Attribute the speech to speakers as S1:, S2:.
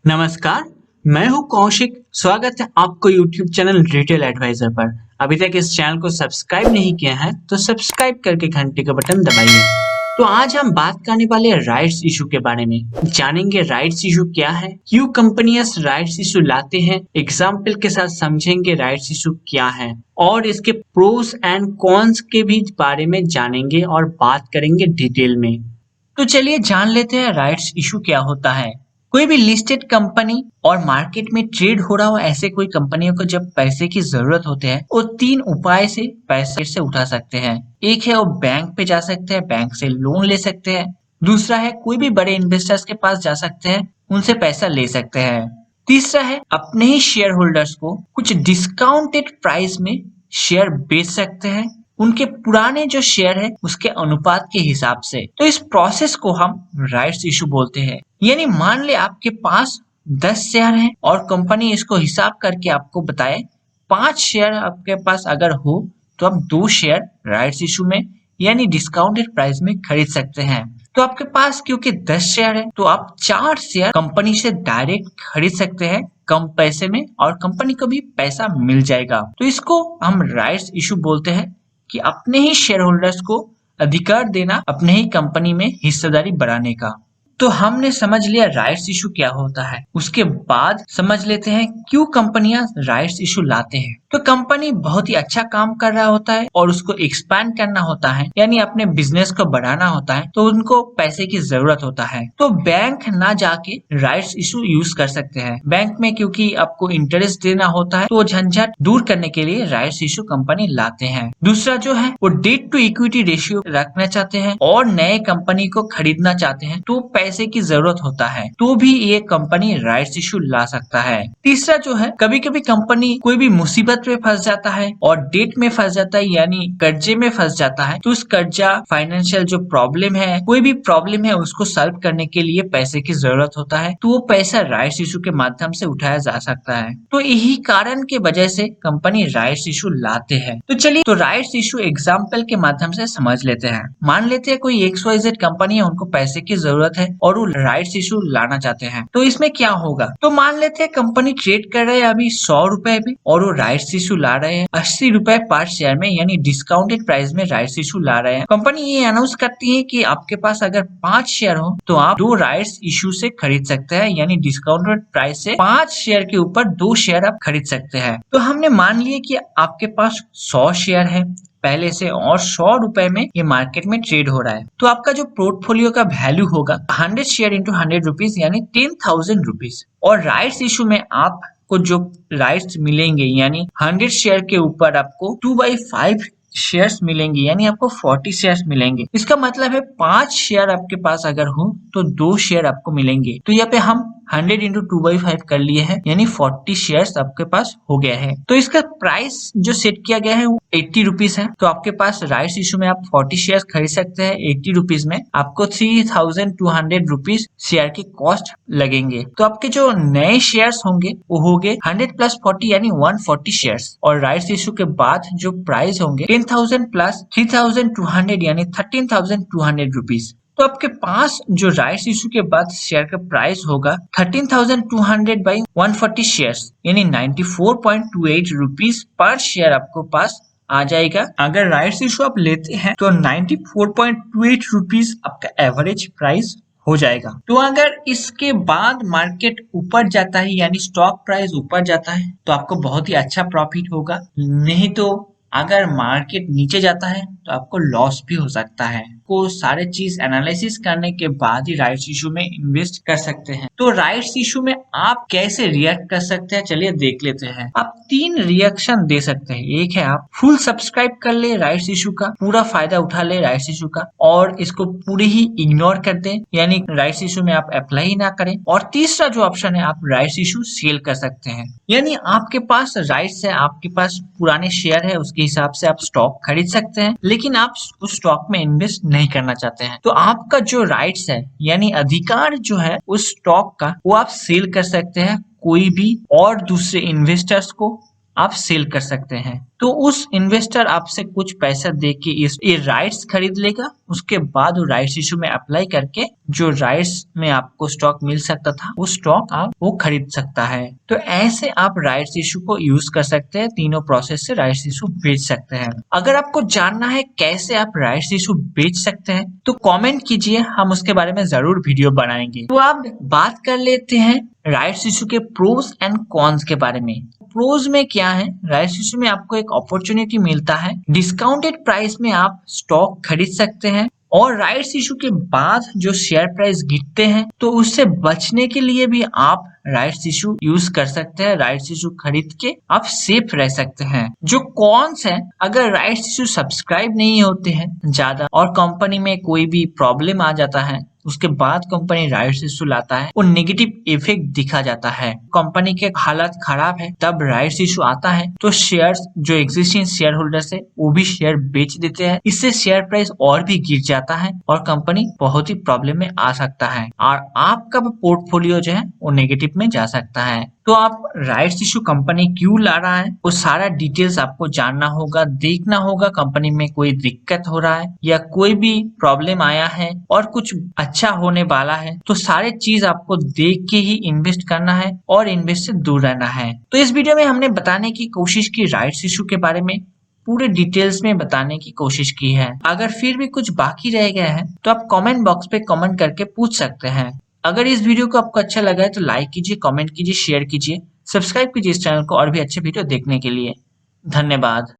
S1: नमस्कार, मैं हूं कौशिक। स्वागत है आपको YouTube चैनल रिटेल एडवाइजर पर। अभी तक इस चैनल को सब्सक्राइब नहीं किया है तो सब्सक्राइब करके घंटे का बटन दबाइए। तो आज हम बात करने वाले हैं राइट्स इशू के बारे में। जानेंगे राइट्स इशू क्या है, क्यों कंपनियां राइट्स इशू लाते हैं, एग्जाम्पल के साथ समझेंगे राइट्स इशू क्या है और इसके प्रोस एंड कॉन्स के भी बारे में जानेंगे और बात करेंगे डिटेल में। तो चलिए जान लेते हैं राइट्स इशू क्या होता है। कोई भी लिस्टेड कंपनी और मार्केट में ट्रेड हो रहा हो ऐसे कोई कंपनियों को जब पैसे की जरूरत होते हैं वो तीन उपाय से पैसे से उठा सकते हैं। एक है वो बैंक पे जा सकते हैं, बैंक से लोन ले सकते हैं। दूसरा है कोई भी बड़े इन्वेस्टर्स के पास जा सकते हैं, उनसे पैसा ले सकते हैं। तीसरा है अपने ही शेयर होल्डर्स को कुछ डिस्काउंटेड प्राइस में शेयर बेच सकते हैं, उनके पुराने जो शेयर है उसके अनुपात के हिसाब से। तो इस प्रोसेस को हम राइट्स इशू बोलते हैं। यानी मान ले आपके पास 10 शेयर हैं और कंपनी इसको हिसाब करके आपको बताए 5 शेयर आपके पास अगर हो तो आप 2 शेयर राइट्स इशू में यानी डिस्काउंटेड प्राइस में खरीद सकते हैं। तो आपके पास क्योंकि 10 शेयर है तो आप 4 शेयर कंपनी से डायरेक्ट खरीद सकते हैं कम पैसे में और कंपनी को भी पैसा मिल जाएगा। तो इसको हम राइट्स इशू बोलते हैं कि अपने ही शेयर होल्डर्स को अधिकार देना अपने ही कंपनी में हिस्सेदारी बढ़ाने का। तो हमने समझ लिया राइट्स इशू क्या होता है। उसके बाद समझ लेते हैं क्यों कंपनियां राइट्स इशू लाते हैं। तो कंपनी बहुत ही अच्छा काम कर रहा होता है और उसको एक्सपैंड करना होता है यानी अपने बिजनेस को बढ़ाना होता है तो उनको पैसे की जरूरत होता है। तो बैंक ना जाके राइट्स इशू यूज कर सकते हैं। बैंक में क्योंकि आपको इंटरेस्ट देना होता है तो वो झंझट दूर करने के लिए राइट्स इशू कंपनी लाते हैं। दूसरा जो है वो डेट टू इक्विटी रेशियो रखना चाहते हैं और नए कंपनी को खरीदना चाहते हैं तो पैसे की जरूरत होता है तो भी ये कंपनी राइट्स इशू ला सकता है। तीसरा जो है कभी कभी कंपनी कोई भी मुसीबत में फंस जाता है और डेट में फंस जाता है यानी कर्जे में फंस जाता है तो उस कर्जा फाइनेंशियल जो प्रॉब्लम है कोई भी प्रॉब्लम है उसको सॉल्व करने के लिए पैसे की जरूरत होता है तो वो पैसा राइट्स इशू के माध्यम से उठाया जा सकता है। तो यही कारण के वजह से कंपनी राइट्स इशू लाते हैं। तो चलिए तो राइट्स इशू एग्जाम्पल के माध्यम से समझ लेते हैं। मान लेते हैं कोई XYZ कंपनी है, उनको पैसे की जरूरत है और वो राइट्स इशू लाना चाहते हैं। तो इसमें क्या होगा, तो मान लेते हैं कंपनी ट्रेड कर रहे हैं अभी 100 रुपए में और वो राइट्स इशू ला रहे हैं 80 रुपए पर शेयर में यानी डिस्काउंटेड प्राइस में राइट्स इशू ला रहे हैं। कंपनी ये अनाउंस करती है कि आपके पास अगर 5 शेयर हो तो आप 2 राइट्स इशू से खरीद सकते हैं यानी डिस्काउंटेड प्राइस से 5 शेयर के ऊपर 2 शेयर आप खरीद सकते हैं। तो हमने मान लिया कि आपके पास 100 शेयर है पहले से और 100 रुपए में ये मार्केट में ट्रेड हो रहा है तो आपका जो पोर्टफोलियो का वैल्यू होगा 100 शेयर इंटू 100 रुपीज यानी 10,000 रुपीज। और राइट्स इशू में आपको जो राइट्स मिलेंगे यानी 100 शेयर के ऊपर आपको 2/5 शेयर्स मिलेंगे यानी आपको 40 शेयर्स मिलेंगे। इसका मतलब है 5 शेयर आपके पास अगर हो तो 2 शेयर आपको मिलेंगे। तो यहाँ पे हम 100 इंटू 2/5 कर लिए हैं यानी 40 शेयर्स आपके पास हो गया है। तो इसका प्राइस जो सेट किया गया है वो 80 रुपीज है। तो आपके पास राइट्स इशू में आप 40 शेयर खरीद सकते हैं 80 रुपीज में। आपको 3,200 रुपीज शेयर के कॉस्ट लगेंगे। तो आपके जो नए शेयर्स होंगे वो होंगे 100 प्लस 40 यानी 140 शेयर्स और राइट्स इशू के बाद जो प्राइस होंगे 10,000 प्लस 3,200 यानी 13,200 रुपीज। तो आपके पास जो राइट्स इशू के बाद शेयर का प्राइस होगा 13,200 बाई 140 शेयर्स यानी 94.28 रुपीज पर शेयर आपको पास आ जाएगा। अगर राइट्स इशू आप लेते हैं तो 94.28 रुपीज आपका एवरेज प्राइस हो जाएगा। तो अगर इसके बाद मार्केट ऊपर जाता है यानी स्टॉक प्राइस ऊपर जाता है तो आपको बहुत ही अच्छा प्रॉफिट होगा, नहीं तो अगर मार्केट नीचे जाता है तो आपको लॉस भी हो सकता है। को सारे चीज एनालिसिस करने के बाद ही राइट्स इशू में इन्वेस्ट कर सकते हैं। तो राइट्स इशू में आप कैसे रिएक्ट कर सकते हैं चलिए देख लेते हैं। आप 3 रिएक्शन दे सकते हैं। एक है आप फुल सब्सक्राइब कर ले राइट्स इशू का, पूरा फायदा उठा ले राइट्स इशू का और इसको पूरे ही इग्नोर कर दें यानी राइट्स इशू में आप अप्लाई ही ना करें। और तीसरा जो ऑप्शन है आप राइट्स इशू सेल कर सकते हैं यानी आपके पास राइट्स है, आपके पास पुराने शेयर है, उसके हिसाब से आप स्टॉक खरीद सकते हैं लेकिन आप उस स्टॉक में इन्वेस्ट नहीं करना चाहते हैं तो आपका जो राइट्स है यानी अधिकार जो है उस स्टॉक का वो आप सेल कर सकते हैं कोई भी और दूसरे इन्वेस्टर्स को आप सेल कर सकते हैं। तो उस इन्वेस्टर आपसे कुछ पैसा दे के ये राइट्स खरीद लेगा। उसके बाद वो राइट्स इशू में अप्लाई करके जो राइट्स में आपको स्टॉक मिल सकता था वो स्टॉक आप वो खरीद सकता है। तो ऐसे आप राइट्स इशू को यूज कर सकते हैं। तीनों प्रोसेस से राइट्स इशू बेच सकते हैं। अगर आपको जानना है कैसे आप राइट्स इशू बेच सकते हैं तो कमेंट कीजिए, हम उसके बारे में जरूर वीडियो बनाएंगे। तो आप बात कर लेते हैं राइट्स इशू के प्रोज एंड कॉन्स के बारे में। प्रोज में क्या है, राइट्स इशू में आपको एक अपॉर्चुनिटी मिलता है, डिस्काउंटेड प्राइस में आप स्टॉक खरीद सकते हैं और राइट्स इशू के बाद जो शेयर प्राइस गिरते हैं तो उससे बचने के लिए भी आप राइट्स इशू यूज कर सकते हैं। राइट्स इशू खरीद के आप सेफ रह सकते हैं। जो कॉन्स है, अगर राइट्स इशू सब्सक्राइब नहीं होते हैं ज्यादा और कंपनी में कोई भी प्रॉब्लम आ जाता है, उसके बाद कंपनी राइट्स इशू लाता है, वो नेगेटिव इफेक्ट दिखा जाता है। कंपनी के हालत खराब है तब राइट्स इशू आता है तो शेयर्स जो एग्जिस्टिंग शेयर होल्डर्स है वो भी शेयर बेच देते हैं। इससे शेयर प्राइस और भी गिर जाता है और कंपनी बहुत ही प्रॉब्लम में आ सकता है और आपका पोर्टफोलियो जो है वो नेगेटिव में जा सकता है। तो आप राइट्स इशू कंपनी क्यों ला रहा है वो सारा डिटेल्स आपको जानना होगा, देखना होगा कंपनी में कोई दिक्कत हो रहा है या कोई भी प्रॉब्लम आया है और कुछ अच्छा होने वाला है, तो सारे चीज आपको देख के ही इन्वेस्ट करना है और इन्वेस्ट से दूर रहना है। तो इस वीडियो में हमने बताने की कोशिश की राइट्स इशू के बारे में, पूरे डिटेल्स में बताने की कोशिश की है। अगर फिर भी कुछ बाकी रह गया है तो आप कमेंट बॉक्स पे कमेंट करके पूछ सकते हैं। अगर इस वीडियो को आपको अच्छा लगा है तो लाइक कीजिए, कमेंट कीजिए, शेयर कीजिए, सब्सक्राइब कीजिए इस चैनल को और भी अच्छे वीडियो देखने के लिए। धन्यवाद।